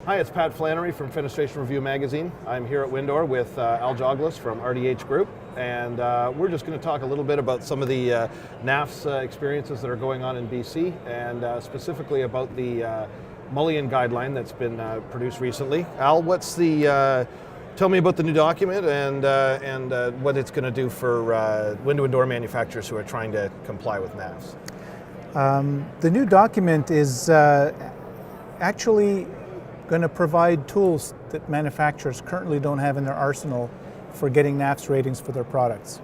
Hi, it's Pat Flannery from Fenestration Review Magazine. I'm here at Windor with Al Jaugelis from RDH Group, and we're just going to talk a little bit about some of the NAFS experiences that are going on in BC, and specifically about the mullion guideline that's been produced recently. Al, tell me about the new document and what it's going to do for window and door manufacturers who are trying to comply with NAFS. The new document is actually going to provide tools that manufacturers currently don't have in their arsenal for getting NAFS ratings for their products.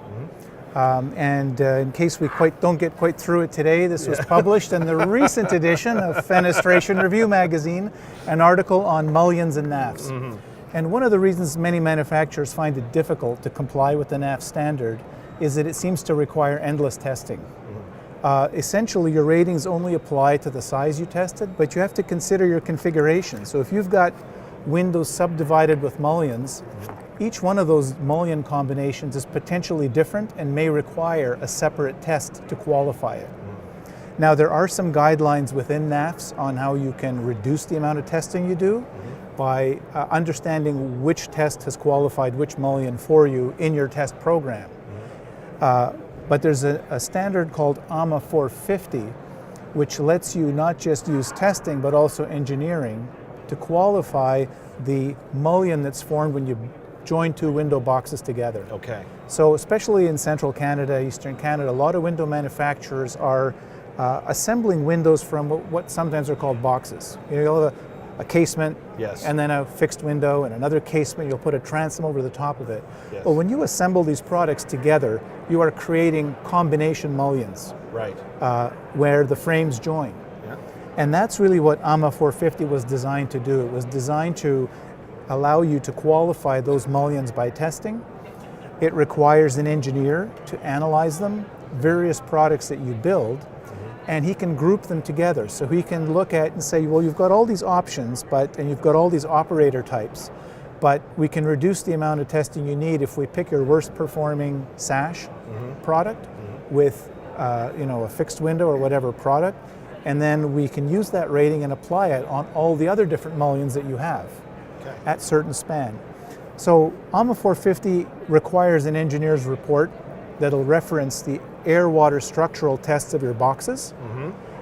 Mm-hmm. In case we don't get quite through it today, this was published in the recent edition of Fenestration Review Magazine, an article on mullions and NAFS. Mm-hmm. And one of the reasons many manufacturers find it difficult to comply with the NAFS standard is that it seems to require endless testing. Mm-hmm. Essentially, your ratings only apply to the size you tested, but you have to consider your configuration. So if you've got windows subdivided with mullions, each one of those mullion combinations is potentially different and may require a separate test to qualify it. Now, there are some guidelines within NAFS on how you can reduce the amount of testing you do by understanding which test has qualified which mullion for you in your test program. But there's a standard called AMA 450, which lets you not just use testing, but also engineering to qualify the mullion that's formed when you join two window boxes together. Okay. So especially in central Canada, eastern Canada, a lot of window manufacturers are assembling windows from what sometimes are called boxes. You'll have a casement, yes, and then a fixed window, and another casement. You'll put a transom over the top of it. Yes. But when you assemble these products together, you are creating combination mullions, right, where the frames join. Yeah. And that's really what AMA 450 was designed to do. It was designed to allow you to qualify those mullions by testing. It requires an engineer to analyze them, various products that you build, and he can group them together. So he can look at and say, well, you've got all these options, and you've got all these operator types, but we can reduce the amount of testing you need if we pick your worst performing sash product with a fixed window or whatever product, and then we can use that rating and apply it on all the other different mullions that you have at certain span. So AMA 450 requires an engineer's report that'll reference the air-water structural tests of your boxes,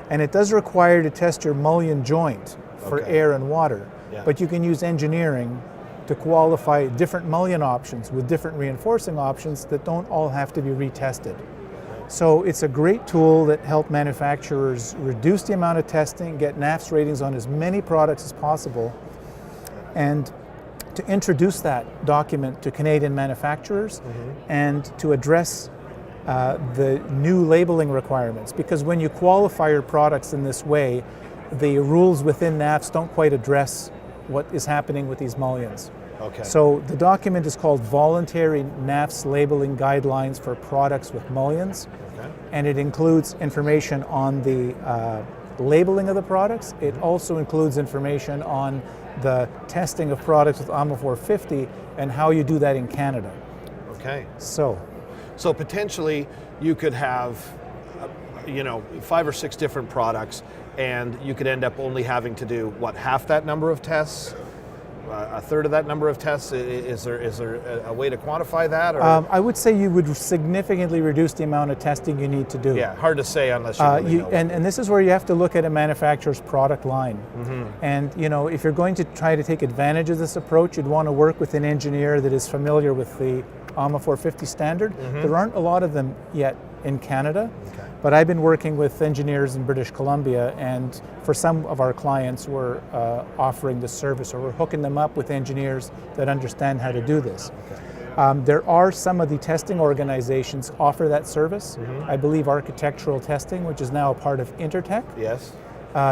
and it does require to test your mullion joint for air and water, but you can use engineering to qualify different mullion options with different reinforcing options that don't all have to be retested. So it's a great tool that helps manufacturers reduce the amount of testing, get NAFS ratings on as many products as possible, and to introduce that document to Canadian manufacturers and to address the new labeling requirements. Because when you qualify your products in this way, the rules within NAFS don't quite address what is happening with these mullions. Okay. So the document is called Voluntary NAFS Labeling Guidelines for Products with Mullions, and it includes information on the labeling of the products. It also includes information on the testing of products with AMA 450 and how you do that in Canada. Okay. So potentially you could have 5 or 6 different products, and you could end up only having to do half that number of tests, a third of that number of tests. Is there a way to quantify that? Or? I would say you would significantly reduce the amount of testing you need to do. Yeah, hard to say unless you really know. And this is where you have to look at a manufacturer's product line. And if you're going to try to take advantage of this approach, you'd want to work with an engineer that is familiar with the AMA 450 standard. There aren't a lot of them yet in Canada, but I've been working with engineers in British Columbia, and for some of our clients we're offering this service, or we're hooking them up with engineers that understand how to do this. There are some of the testing organizations offer that service. I believe Architectural Testing, which is now a part of Intertek. Yes.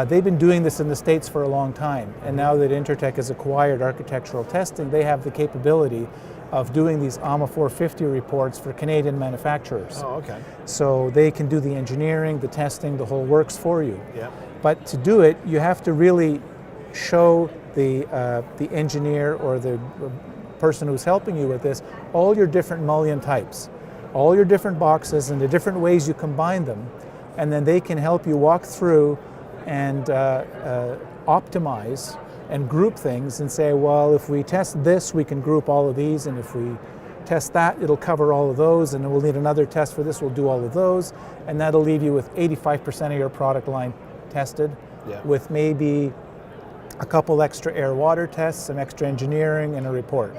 They've been doing this in the States for a long time, and now that Intertek has acquired Architectural Testing, they have the capability of doing these AMA 450 reports for Canadian manufacturers. Oh, okay. So they can do the engineering, the testing, the whole works for you. Yeah. But to do it, you have to really show the engineer or the person who's helping you with this all your different mullion types, all your different boxes and the different ways you combine them, and then they can help you walk through and optimize and group things and say, well, if we test this, we can group all of these, and if we test that, it'll cover all of those, and then we'll need another test for this, we'll do all of those, and that'll leave you with 85% of your product line tested, with maybe a couple extra air water tests, some extra engineering, and a report.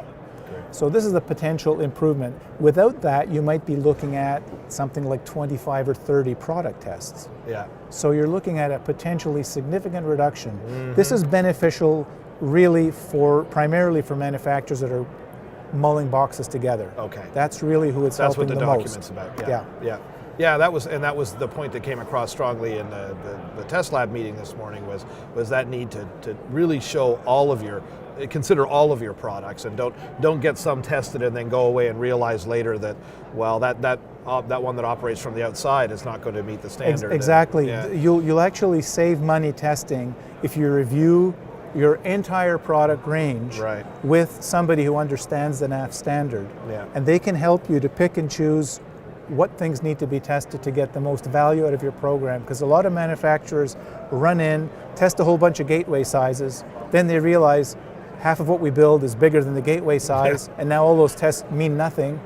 So this is a potential improvement. Without that, you might be looking at something like 25 or 30 product tests. Yeah. So you're looking at a potentially significant reduction. This is beneficial really primarily for manufacturers that are mulling boxes together. Okay. That's really who it's helping the most. That's what the document's about. Yeah, that was the point that came across strongly in the test lab meeting this morning was that need to really show consider all of your products, and don't get some tested and then go away and realize later that, well, that one that operates from the outside is not going to meet the standard. Exactly. You'll actually save money testing if you review your entire product range with somebody who understands the NAF standard, and they can help you to pick and choose what things need to be tested to get the most value out of your program, because a lot of manufacturers run in, test a whole bunch of gateway sizes, then they realize half of what we build is bigger than the gateway size, and now all those tests mean nothing,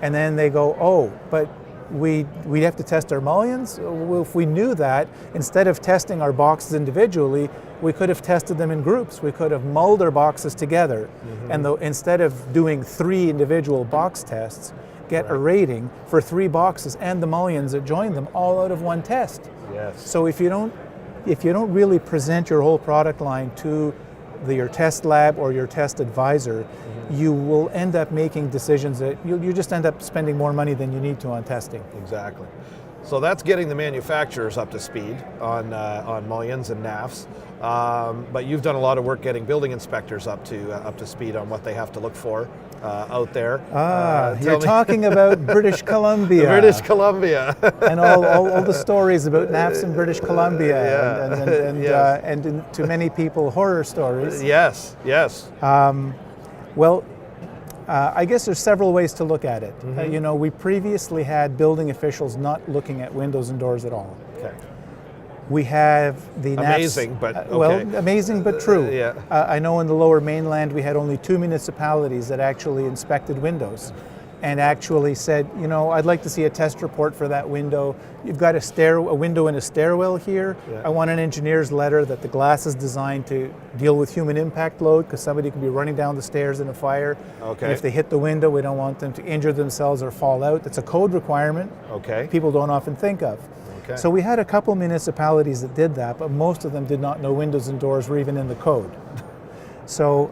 and then they go, oh, but we have to test our mullions? Well, if we knew that, instead of testing our boxes individually, we could have tested them in groups. We could have mulled our boxes together, and instead of doing 3 individual box tests, get a rating for 3 boxes and the mullions that join them all out of one test. Yes. So if you don't really present your whole product line to your test lab or your test advisor, you will end up making decisions that you just end up spending more money than you need to on testing. Exactly. So that's getting the manufacturers up to speed on mullions and NAFs, but you've done a lot of work getting building inspectors up to speed on what they have to look for out there. You're talking about British Columbia. British Columbia. And all the stories about NAFs in British Columbia, and to many people, horror stories. Yes. I guess there's several ways to look at it. We previously had building officials not looking at windows and doors at all. Okay. We have the amazing, NAFs, but okay. Well, amazing but true. I know in the Lower Mainland we had only 2 municipalities that actually inspected windows, and actually said, I'd like to see a test report for that window. You've got a window in a stairwell here. I want an engineer's letter that the glass is designed to deal with human impact load, because somebody could be running down the stairs in a fire. Okay. And if they hit the window, we don't want them to injure themselves or fall out. It's a code requirement. Okay. People don't often think of. Okay. So we had a couple municipalities that did that, but most of them did not know windows and doors were even in the code. So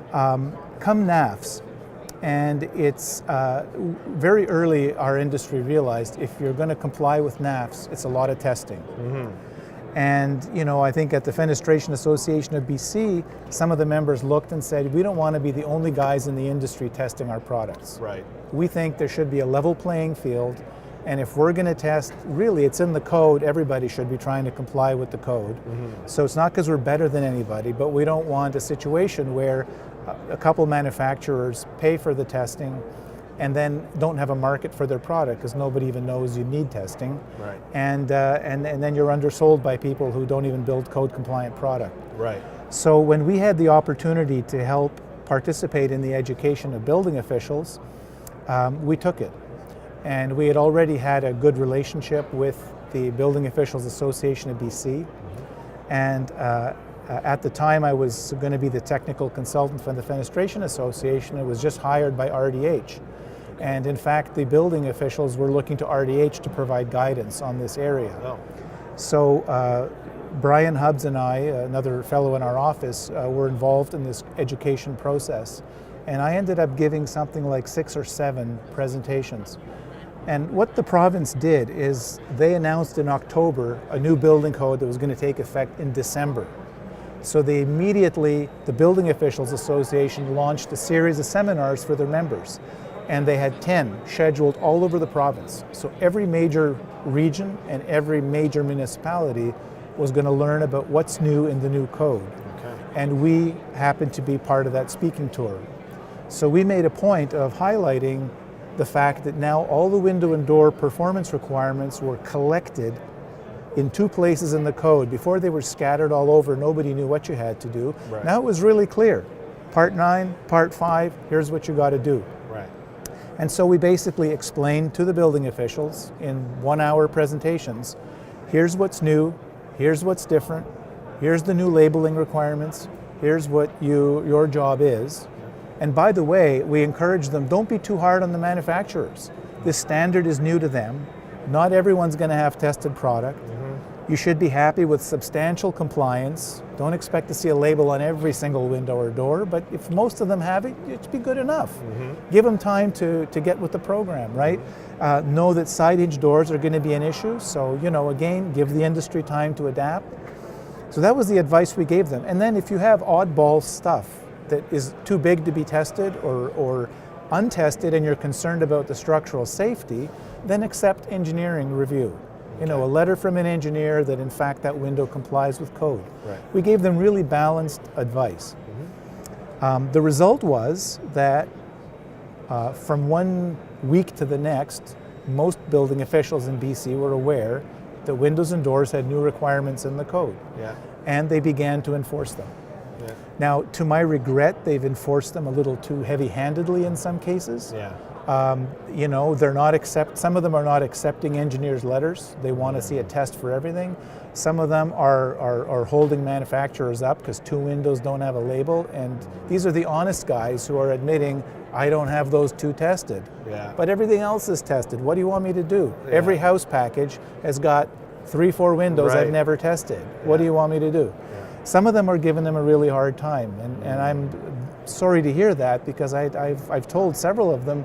come NAFs, and it's very early our industry realized if you're going to comply with NAFs, it's a lot of testing. And I think at the Fenestration Association of BC, some of the members looked and said, we don't want to be the only guys in the industry testing our products. Right. We think there should be a level playing field, and if we're going to test, really it's in the code, everybody should be trying to comply with the code. So it's not because we're better than anybody, but we don't want a situation where a couple manufacturers pay for the testing and then don't have a market for their product because nobody even knows you need testing. Right. And then you're undersold by people who don't even build code compliant product. Right. So when we had the opportunity to help participate in the education of building officials, we took it. And we had already had a good relationship with the Building Officials Association of BC. And at the time I was going to be the technical consultant for the Fenestration Association. I was just hired by RDH. And in fact, the building officials were looking to RDH to provide guidance on this area. Oh. So Brian Hubbs and I, another fellow in our office, were involved in this education process. And I ended up giving something like 6 or 7 presentations. And what the province did is they announced in October a new building code that was going to take effect in December. So they immediately, the Building Officials Association launched a series of seminars for their members. And they had 10 scheduled all over the province. So every major region and every major municipality was going to learn about what's new in the new code. Okay. And we happened to be part of that speaking tour. So we made a point of highlighting the fact that now all the window and door performance requirements were collected in 2 places in the code. Before they were scattered all over, nobody knew what you had to do. Right. Now it was really clear. Part 9, Part 5, here's what you got to do. Right. And so we basically explained to the building officials in 1-hour presentations, here's what's new, here's what's different, here's the new labeling requirements, here's what your job is. And by the way, we encourage them, don't be too hard on the manufacturers. This standard is new to them. Not everyone's going to have tested product. You should be happy with substantial compliance. Don't expect to see a label on every single window or door, but if most of them have it, it should be good enough. Give them time to get with the program, right? Know that side hinge doors are going to be an issue, so again, give the industry time to adapt. So that was the advice we gave them. And then if you have oddball stuff that is too big to be tested or untested and you're concerned about the structural safety, then accept engineering review. A letter from an engineer that in fact that window complies with code. Right. We gave them really balanced advice. The result was that from 1 week to the next, most building officials in BC were aware that windows and doors had new requirements in the code. Yeah. And they began to enforce them. Yeah. Now, to my regret, they've enforced them a little too heavy-handedly in some cases. Yeah. They're not some of them are not accepting engineers' letters. They want to see a test for everything. Some of them are holding manufacturers up because 2 windows don't have a label, and these are the honest guys who are admitting, I don't have those 2 tested. Yeah. But everything else is tested. What do you want me to do? Yeah. Every house package has got 3-4 windows Right. I've never tested. What do you want me to do? Yeah. Some of them are giving them a really hard time, and I'm sorry to hear that, because I've told several of them,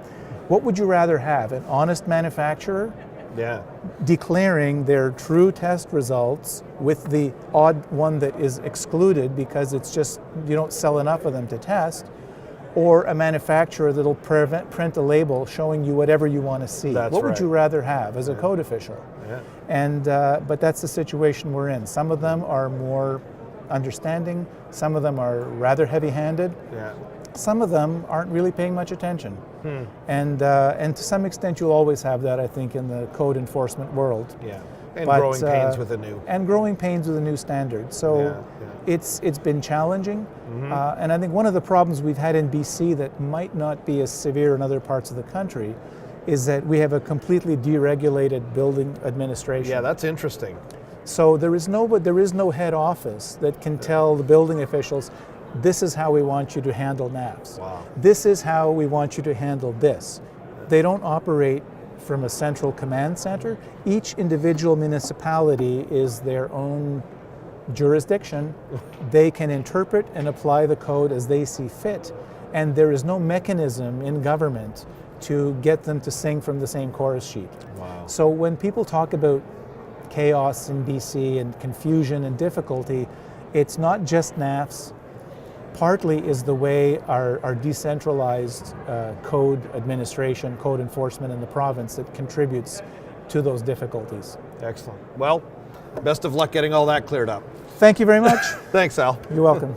what would you rather have? An honest manufacturer Yeah. declaring their true test results with the odd one that is excluded because it's just you don't sell enough of them to test, or a manufacturer that'll print a label showing you whatever you want to see? That's what would right. you rather have as a code official? Yeah. And but that's the situation we're in. Some of them are more understanding, some of them are rather heavy-handed. Yeah. Some of them aren't really paying much attention. And to some extent you'll always have that, I think, in the code enforcement world. Yeah. And But, growing pains with the new. And growing pains with a new standard. So Yeah. it's been challenging. And I think one of the problems we've had in BC that might not be as severe in other parts of the country is that we have a completely deregulated building administration. Yeah, that's interesting. So there is no head office that can tell the building officials, this is how we want you to handle NAFs. Wow. This is how we want you to handle this. They don't operate from a central command center. Each individual municipality is their own jurisdiction. They can interpret and apply the code as they see fit. And there is no mechanism in government to get them to sing from the same chorus sheet. Wow. So when people talk about chaos in BC and confusion and difficulty, it's not just NAFs. Partly is the way our decentralized code administration, code enforcement in the province that contributes to those difficulties. Excellent. Well, best of luck getting all that cleared up. Thank you very much. Thanks, Al. You're welcome.